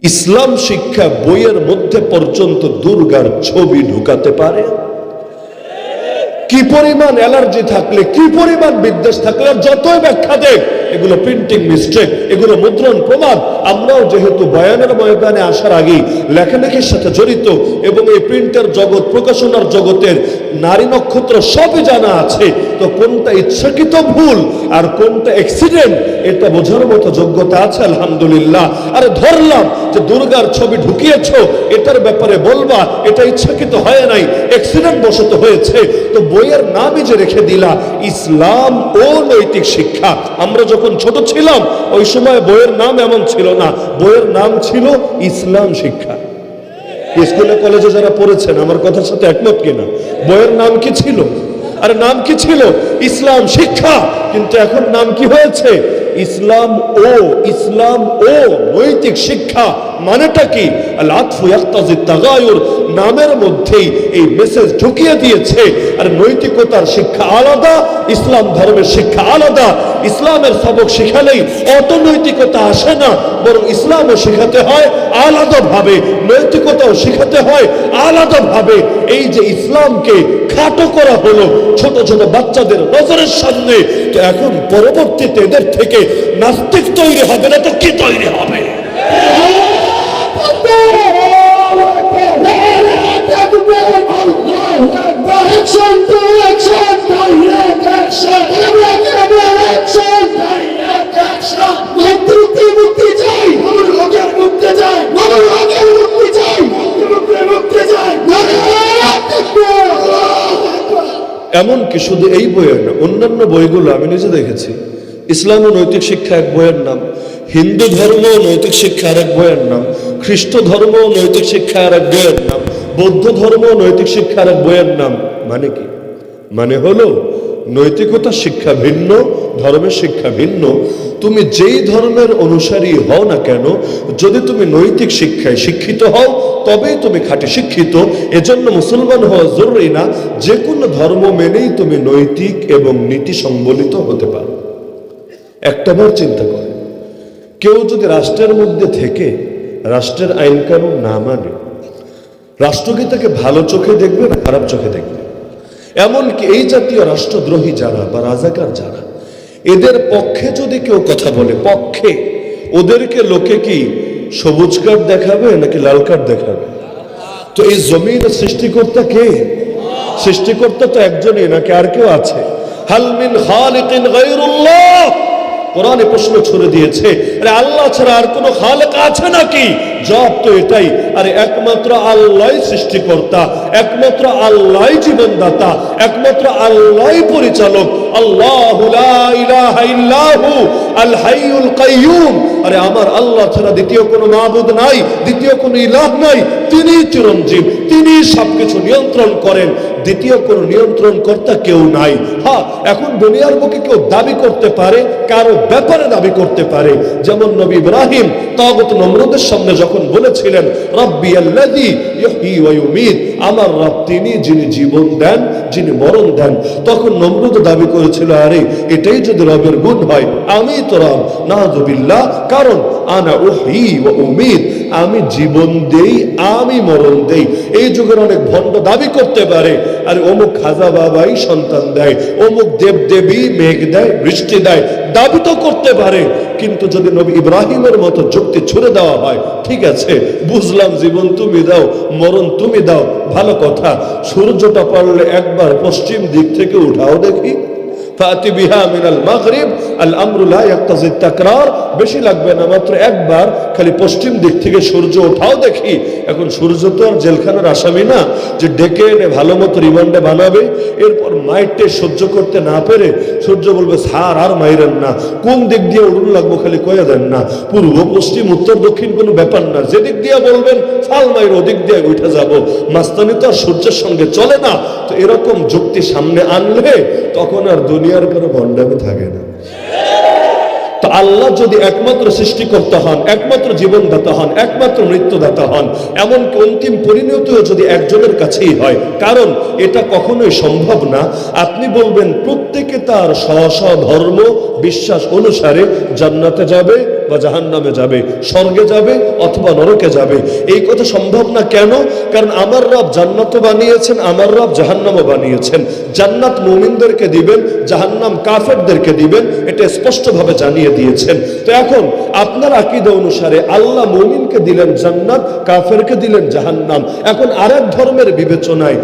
ইসলাম শিক্ষা বইয়ের মধ্যে পর্যন্ত দুর্গার ছবি ঢুকাতে পারে? কি পরিমাণ অ্যালার্জি থাকলে, কি পরিমাণ বিদ্বেষ থাকলে, যতই ব্যাখ্যা দেখ, এগুলো প্রিন্টিং মিস্টেক, এগুলো মুদ্রণ প্রমাণ। আমরাও যেহেতু বয়ানের ময়দানে আসার আগেই লেখালেখির সাথে জড়িত এবং এই প্রিন্টের জগৎ, প্রকাশনার জগতের নারী নক্ষত্র সবই জানা আছে, তো কোনটা ইচ্ছাকৃত ভুল আর কোনটা অ্যাক্সিডেন্ট এটা বোঝার মতো যোগ্যতা আছে আলহামদুলিল্লাহ। আরে ধরলাম যে দুর্গার ছবি ঢুকিয়েছ, এটার ব্যাপারে বলবা এটা ইচ্ছাকৃত হয় নাই, অ্যাক্সিডেন্ট বশত হয়েছে, তো বইয়ের নামই যে রেখে দিলা ইসলাম ও নৈতিক শিক্ষা। আমরা যখন ছোট ছিলাম ওই সময় বইয়ের নাম এমন ছিল না, বইয়ের নাম ছিল ইসলাম শিক্ষা। স্কুলে কলেজে যারা পড়েছেন আমার কথার সাথে একমত কিনা? বইয়ের নাম কি ছিল? আরে নাম কি ছিল? ইসলাম শিক্ষা। কিন্তু এখন নাম কি হয়েছে? ইসলাম ও নৈতিক শিক্ষা। মানেটা কি? আল আতফু ইয়াক্তাজি তাগায়ুর, নামের মধ্যেই এই মেসেজ ঢুকিয়ে দিয়েছে। আর নৈতিকতার শিক্ষা আলাদা, ইসলাম ধর্মের শিক্ষা আলাদা। ইসলামের সবক শিখালেই অনৈতিকতা আসে না, বরং ইসলামও শেখাতে হয় আলাদাভাবে, নৈতিকতাও শেখাতে হয় আলাদাভাবে। এই যে ইসলামকে খাটো করা হলো ছোট ছোট বাচ্চাদের নজরের সামনে, তো এখন পরবর্তীতে এদের থেকে নাস্তিক তৈরি হবে না তো কি তৈরি হবে? এমনকি শুধু এই বইয়ের না, অন্যান্য বইগুলো আমি নিজে দেখেছি। ইসলাম ও নৈতিক শিক্ষা এক বইয়ের নাম, হিন্দু ধর্ম ও নৈতিক শিক্ষা আর এক বইয়ের নাম, খ্রিস্ট ধর্ম ও নৈতিক শিক্ষা আর এক বইয়ের নাম, বৌদ্ধ ধর্ম ও নৈতিক শিক্ষা আর এক বইয়ের নাম। মানে কি? মানে হলো নৈতিকতার শিক্ষা ভিন্ন, ধর্মের শিক্ষা ভিন্ন। তুমি যেই ধর্মের অনুসারী হও না কেন, যদি তুমি নৈতিক শিক্ষায় শিক্ষিত হও তবেই তুমি খাঁটি শিক্ষিত। এজন্য মুসলমান হওয়া জরুরি না, যে কোনো ধর্ম মেনেই তুমি নৈতিক এবং নীতি সম্বলিত হতে পারো। একটাবার চিন্তা করে, কেউ যদি রাষ্ট্রের মধ্যে থেকে রাষ্ট্রের আইন কানুন না মানে, রাষ্ট্র কি তাকে ভালো চোখে দেখবে না খারাপ চোখে দেখবে? এমনকি এই জাতীয় রাষ্ট্রদ্রোহী যারা বা রাজাকার যারা, এদের পক্ষে যদি কেউ কথা বলে, পক্ষে, ওদেরকে লোকে কি সবুজ কার্ড দেখাবে নাকি লাল কার্ড দেখাবে? তো এই জমিনের সৃষ্টিকর্তা কে? সৃষ্টিকর্তা তো একজনই, নাকি আর কেউ আছে? হাল মিন খালিকিন গায়রুল্লাহ? কোরআনে প্রশ্ন ছুড়ে দিয়েছে, আরে আল্লাহ ছাড়া আর কোনো খালেক আছে নাকি? জবাব তো এটাই, আরে একমাত্র আল্লাহই সৃষ্টিকর্তা, একমাত্র আল্লাহই জীবনদাতা, একমাত্র আল্লাহই পরিচালক। আল্লাহু লা ইলাহা ইল্লাহু আল হাইয়ুল কাইয়ুম। আরে আমার আল্লাহ ছাড়া দ্বিতীয় কোনো মাবুদ নাই, দ্বিতীয় কোনো ইলাহ নাই, তিনিই চিরঞ্জীব, তিনি সবকিছু নিয়ন্ত্রণ করেন, দ্বিতীয় কোনো নিয়ন্ত্রণ কর্তা কেউ নাই। হ্যাঁ, এখন দুনিয়ার বুকে কেউ দাবি করতে পারে, কারো ব্যাপারে দাবি করতে পারে। যেমন নবী ইব্রাহিম তাগুত নমরুদের সামনে যখন বলেছিলেন রব্বি আল্লাযী ইহয়ী ওয়া ইউমীত, আমার রব তিনি যিনি জীবন দেন, যিনি মরণ দেন, তখন নমরুদ দাবি করেছিল, আরে এটাই যদি রবের গুণ হয়, আমি তো রব, নাউযুবিল্লাহ, কারণ আনা উহয়ী ওয়া উমীত, আমি জীবন দেই, আমি মরণ দেই। এই যুগের অনেক ভণ্ড দাবি করতে পারে, আরে অমুক খাজা বাবাই সন্তান দেয়, অমুক দেব দেবী মেঘ দেয়, বৃষ্টি দেয়, দাবি তো করতে পারে। কিন্তু যদি নবী ইব্রাহিমের মতো যুক্তি ছুড়ে দেওয়া হয়, ঠিক আছে বুঝলাম জীবন তুমি দাও, মরণ তুমি দাও, ভালো কথা, সূর্যটা পারলে একবার পশ্চিম দিক থেকে উঠাও দেখি, ফাতি বিহা মিনাল মাগরিব আল আমরু লা ইয়াক্তাজি তাকরার, বেশি লাগবে না, মাত্র একবার খালি পশ্চিম দিক থেকে সূর্য ওঠাও দেখি। এখন সূর্য তো আর জেলখানার আসামি না যে ডেকে এনে ভালো মতো রিমান্ডে বানাবে, এরপর মাইটে সহ্য করতে না পেরে সূর্য বলবে স্যার আর মাইরেন না, কোন দিক দিয়ে উড়ুন লাগবো খালি কয়ে দেন না, পূর্ব পশ্চিম উত্তর দক্ষিণ কোনো ব্যাপার না, যেদিক দিয়ে বলবেন ফাল মাইর ওদিক দিয়ে উঠে যাব, মাস্তানি তো আর সূর্যের সঙ্গে চলে না। তো এরকম যুক্তি সামনে আনলে তখন আর দুনিয়ার কোনো ভণ্ডামি থাকে না। তো আল্লাহ যদি একমাত্র সৃষ্টিকর্তা হন, একমাত্র জীবনদাতা হন, একমাত্র মৃত্যুদাতা হন, এমনকি অন্তিম পরিণতিও যদি একজনের কাছেই হয়, কারণ এটা কখনোই সম্ভব না আপনি বলবেন প্রত্যেকে তার স্ব ধর্ম বিশ্বাস অনুসারে জান্নাতে যাবে বা জাহান্নামে যাবে, স্বর্গে যাবে অথবা নরকে যাবে। এই কথা সম্ভব না। কেন? কারণ আমার রব জান্নাতও বানিয়েছেন, আমার রব জাহান্নামও বানিয়েছেন। জান্নাত মুমিনদেরকে দিবেন, জাহান্নাম কাফেরদেরকে দিবেন, এটা স্পষ্টভাবে জানিয়ে দিয়েছেন। তো এখন আপনার আকীদা অনুসারে আল্লাহ মুমিনকে দিলেন জান্নাত, কাফেরকে দিলেন জাহান্নাম। এখন আরেক ধর্মের বিবেচনায়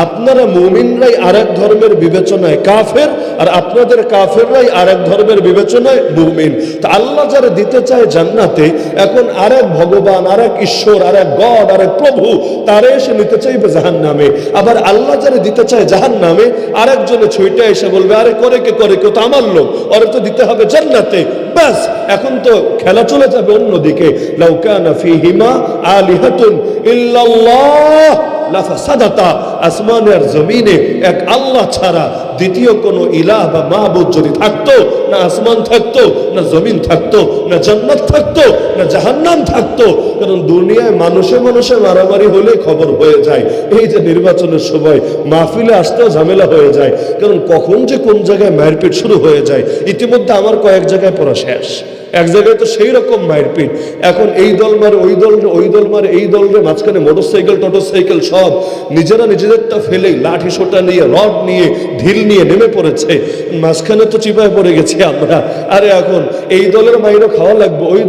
আপনারা মুমিনরাই আরেক ধর্মের বিবেচনায় কাফের, আর আপনাদের কাফেররাই আরেক ধর্মের বিবেচনায় মুমিন। তা আল্লাহ যারা দিতে চায় জান্নাতে, এখন আরেক ভগবান, আরেক ঈশ্বর, আরেক গড, আরেক প্রভু, তারা এসে নিতে চাইবে জাহান্নামে। আবার আল্লাহ যারা দিতে চায় জাহান্নামে, আরেকজনে ছুঁইটা এসে বলবে আরে করে কে কেউ তো আমার লোক, ওরে তো দিতে হবে জান্নাতে। ব্যাস, এখন তো খেলা চলে যাবে অন্যদিকে। লাউ কানা ফীহিমা আলিহাতুন ইল্লাল্লাহ লাফাসাদাতা, আসমানে আর জমিনে এক আল্লাহ ছাড়া দ্বিতীয় কোনো ইলাহ বা মাহবুদ যদি থাকতো, না আসমান থাকতো, না জমিন থাকতো, না জান্নাত থাকতো, না জাহান্নাম থাকতো। কারণ দুনিয়ায় মানুষে মানুষে মারামারি হলে খবর হয়ে যায়। এই যে নির্বাচনের সময় মাহফিলে আসতেও ঝামেলা হয়ে যায়, কারণ কখন যে কোন জায়গায় মারপিট শুরু হয়ে যায়। ইতিমধ্যে আমার কয়েক জায়গায় পড়া শেষ, এক জায়গায় তো সেই রকম মারপিট। এখন এই দল মারে ওই দল, ওই দল মারে এই দলরে, মাঝখানে মোটরসাইকেল টোটরসাইকেল সব নিজেরা নিজেদেরটা ফেলেই লাঠি সোটা নিয়ে, রড নিয়ে, ঢিল নিয়ে নেমে পড়েছে। মাঝখানে তো চিপায় পড়ে গেছি আমরা। আরে এখন এই দলের মাইরও খাওয়া লাগবে, ওই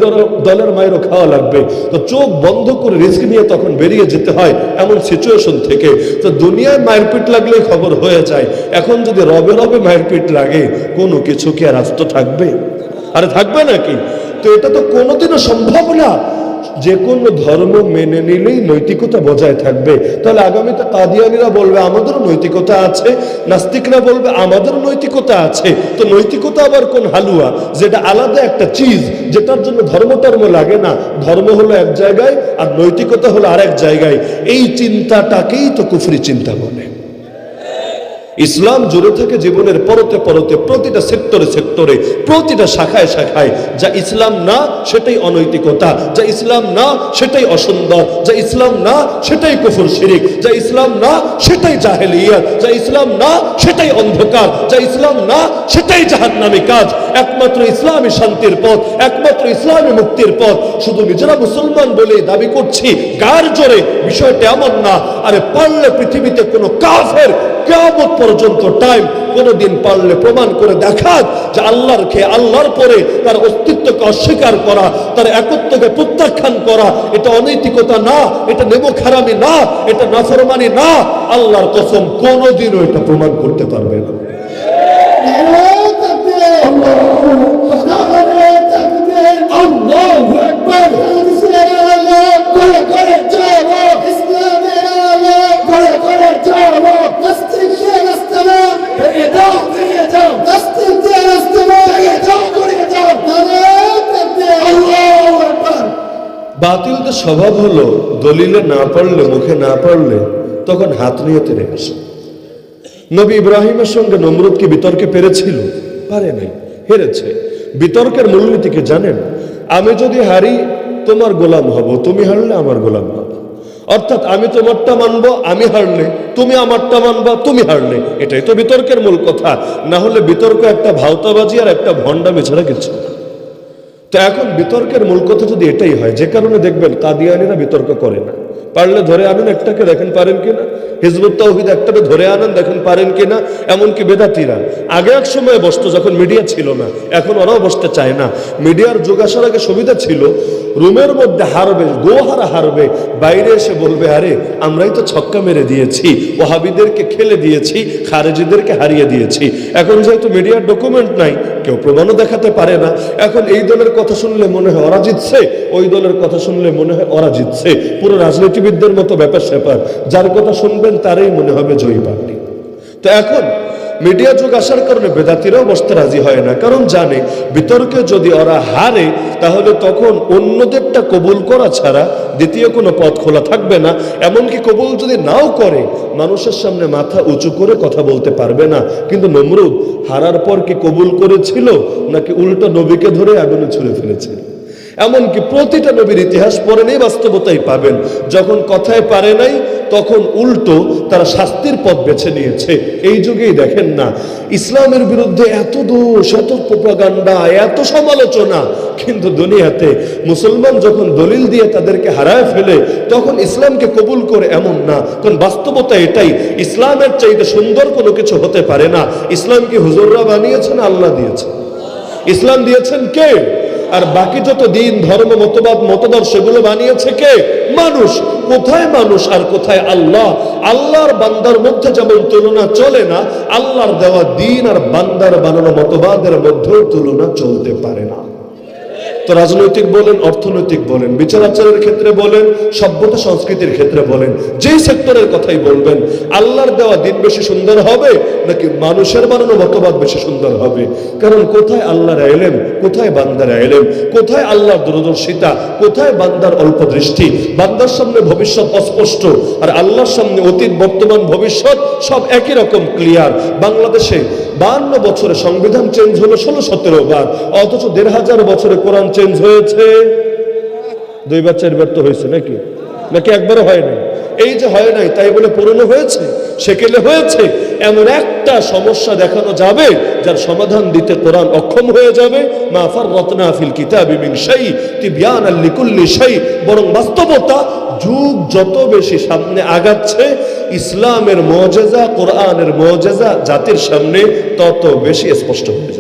দলের মাইরও খাওয়া লাগবে। তো চোখ বন্ধ করে রিস্ক নিয়ে তখন বেরিয়ে যেতে হয় এমন সিচুয়েশন থেকে। তো দুনিয়ায় মারপিট লাগলেই খবর হয়ে যায়। এখন যদি রবে রবে মারপিট লাগে, কোনো কিছু কি আর আস্ত থাকবে? আরে থাকবে নাকি? তো এটা তো কোনোদিনও সম্ভব না। যে কোনো ধর্ম মেনে নিলেই নৈতিকতা বজায় থাকবে। তাহলে আগামীতে কাদিয়ানীরা বলবে আমাদেরও নৈতিকতা আছে, নাস্তিকরা বলবে আমাদেরও নৈতিকতা আছে। তো নৈতিকতা আবার কোন হালুয়া, যেটা আলাদা একটা চিজ, যেটার জন্য ধর্ম লাগে না। ধর্ম হলো এক জায়গায় আর নৈতিকতা হলো আরেক জায়গায়। এই চিন্তাটাকেই তো কুফরি চিন্তা বলে। ইসলাম জুড়ে থাকে জীবনের পরতে পরতে, প্রতিটা সেক্টরে সেক্টরে, প্রতিটা শাখায় শাখায়। যা ইসলাম না সেটাই অনৈতিকতা, যা ইসলাম না সেটাই অসুন্দর, যা ইসলাম না সেটাই কুফর শিরিক, যা ইসলাম না সেটাই জাহেলিয়াত, যা ইসলাম না সেটাই অন্ধকার, যা ইসলাম না সেটাই জাহান্নামী কাজ। একমাত্র ইসলামই শান্তির পথ, একমাত্র ইসলামই মুক্তির পথ। শুধু নিজেরা মুসলমান বলেই দাবি করছি গায়ের জোরে, বিষয়টা এমন না। আরে পারলে পৃথিবীতে কোনো কাফের কিয়ামত পর্যন্ত টাইম কোনদিন পারলে প্রমাণ করে দেখাক যে আল্লাহর খেয়ে আল্লাহর পরে তার অস্তিত্বকে অস্বীকার করা, তার একত্বকে প্রত্যাখ্যান করা, এটা অনৈতিকতা না, এটা নেমখারামি না, এটা নাফরমানি না। আল্লাহর কসম কোনদিনও এটা প্রমাণ করতে পারবে না। আল্লাহু আকবার। বাতিলদের স্বভাব হলো দলিলে না পড়লে, মুখে না পড়লে তখন হাত নিয়ে তেড়ে আসে। নবী ইব্রাহিমের সঙ্গে নমরুদ কি বিতর্কে পেরেছিল? পারে নাই, হেরেছে। বিতর্কের মূলনীতি কি জানেন? আমি যদি হারি তোমার গোলাম হব, তুমি হারলে আমার গোলাম হব। অর্থাৎ আমি তোমারটা মানবো, আমি হারলে তুমি আমারটা মানবা, তুমি হারলে। এটাই তো বিতর্কের মূল কথা। না হলে বিতর্ক একটা ভাওতাবাজি আর একটা ভণ্ডামি ছাড়া কিছু না। তো এখন বিতর্কের মূল কথা যদি এটাই হয়, যে কারণে দেখবেন কাদিয়ানীরা বিতর্ক করে না। পারলে ধরে আনেন একটাকে, দেখেন পারেন কিনা। হিজবুত তাওহীদ একটাকে ধরে আনেন, দেখেন পারেন কিনা। এমনকি বেদাতিরা আগে এক সময় বসতো যখন মিডিয়া ছিল না, এখন ওরাও বসতে চায় না। মিডিয়ার যুগ আসার আগে সুবিধা ছিল, রুমের মধ্যে হারবে, গোহারা হারবে, বাইরে এসে বলবে আরে আমরাই তো ছক্কা মেরে দিয়েছি, ওহাবিদেরকে খেলে দিয়েছি, খারেজিদেরকে হারিয়ে দিয়েছি। এখন যেহেতু মিডিয়ার ডকুমেন্ট নাই, কেউ প্রমাণও দেখাতে পারে না। এখন এই দলের কথা শুনলে মনে হয় ওরা জিতছে, ওই দলের কথা শুনলে মনে হয় ওরা জিতছে। পুরো রাজনীতিবিদদের মতো ব্যাপার স্যাপার, যার কথা শুনবেন তারই মনে হবে জয়ী পার্টি। তো এখন মিডিয়া যুগ আসার কারণে বেদাতিরাও বসতে রাজি হয় না, কারণ জানে বিতর্কে যদি ওরা হারে তাহলে তখন অন্যদেরটা কবুল করা ছাড়া দ্বিতীয় কোনো পথ খোলা থাকবে না। এমনকি কবুল যদি নাও করে মানুষের সামনে মাথা উঁচু করে কথা বলতে পারবে না। কিন্তু নমরুদ হারার পর কি কবুল করেছিল নাকি উল্টো নবীকে ধরে আগুনে ছুঁড়ে ফেলেছিল? এমনকি প্রতিটা নবীর ইতিহাস পড়েলেই বাস্তবতাই পাবেন, যখন কথায় পারে নাই তখন উল্টো তারা শাস্তির পথ বেছে নিয়েছে। এই যুগেই দেখেন না ইসলামের বিরুদ্ধে এত দোষ, এত প্রোপাগান্ডা, এত সমালোচনা, কিন্তু দুনিয়াতে মুসলমান যখন দলিল দিয়ে তাদেরকে হারায় ফেলে তখন ইসলামকে কবুল করে এমন না। কারণ বাস্তবতা এটাই, ইসলামের চাইতে সুন্দর কোনো কিছু হতে পারে না। ইসলাম কি হুজুররা বানিয়েছেন? আল্লাহ দিয়েছেন। ইসলাম দিয়েছেন কে? আর বাকি যত দিন, ধর্ম, মতবাদ, মতদর্শ সেগুলো বানিয়েছে কে? মানুষ। কোথায় মানুষ আর কোথায় আল্লাহ? আল্লাহর বান্দার মধ্যে যেমন তুলনা চলে না, আল্লাহর দেওয়া দিন আর বান্দার বানানো মতবাদের মধ্যেও তুলনা চলতে পারে না। তো রাজনৈতিক বলেন, অর্থনৈতিক বলেন, বিচার আচারের ক্ষেত্রে বলেন, সভ্যতা সংস্কৃতির ক্ষেত্রে বলেন, যেই সেক্টরের কথাই বলবেন, আল্লাহর দেওয়া দিন বেশি সুন্দর হবে নাকি মানুষের বানানো মতবাদ বেশি সুন্দর হবে? কারণ কোথায় আল্লাহর ইলম, কোথায় বান্দার ইলম, কোথায় আল্লাহর দূরদর্শিতা, কোথায় বান্দার অল্প দৃষ্টি? বান্দার সামনে ভবিষ্যৎ অস্পষ্ট আর আল্লাহর সামনে অতীত, বর্তমান, ভবিষ্যৎ সব একই রকম ক্লিয়ার। বাংলাদেশে 52 বছরে সংবিধান চেঞ্জ হলো 16-17 বার, অথচ 1500 বছরে কোরআন চেঞ্জ হয়েছে 2 বার 4 বার তো হয়েছে নাকি একবারও হয় নাই? এই যে হয় নাই তাই বলে পুরনো হয়েছে, সেকেলে হয়েছে? এমন একটা সমস্যা দেখানো যাবে যার সমাধান দিতে কোরআন অক্ষম হয়ে যাবে? মা ফাররাতনা ফিল কিতাবি মিন শাই তিবয়ানাল লিকুল্লি শাই। বরং বাস্তবতা যুগ যত বেশি সামনে আগাচ্ছে, ইসলামের মুজিজা, কোরআনের মুজিজা জাতির সামনে তত বেশি স্পষ্ট হচ্ছে।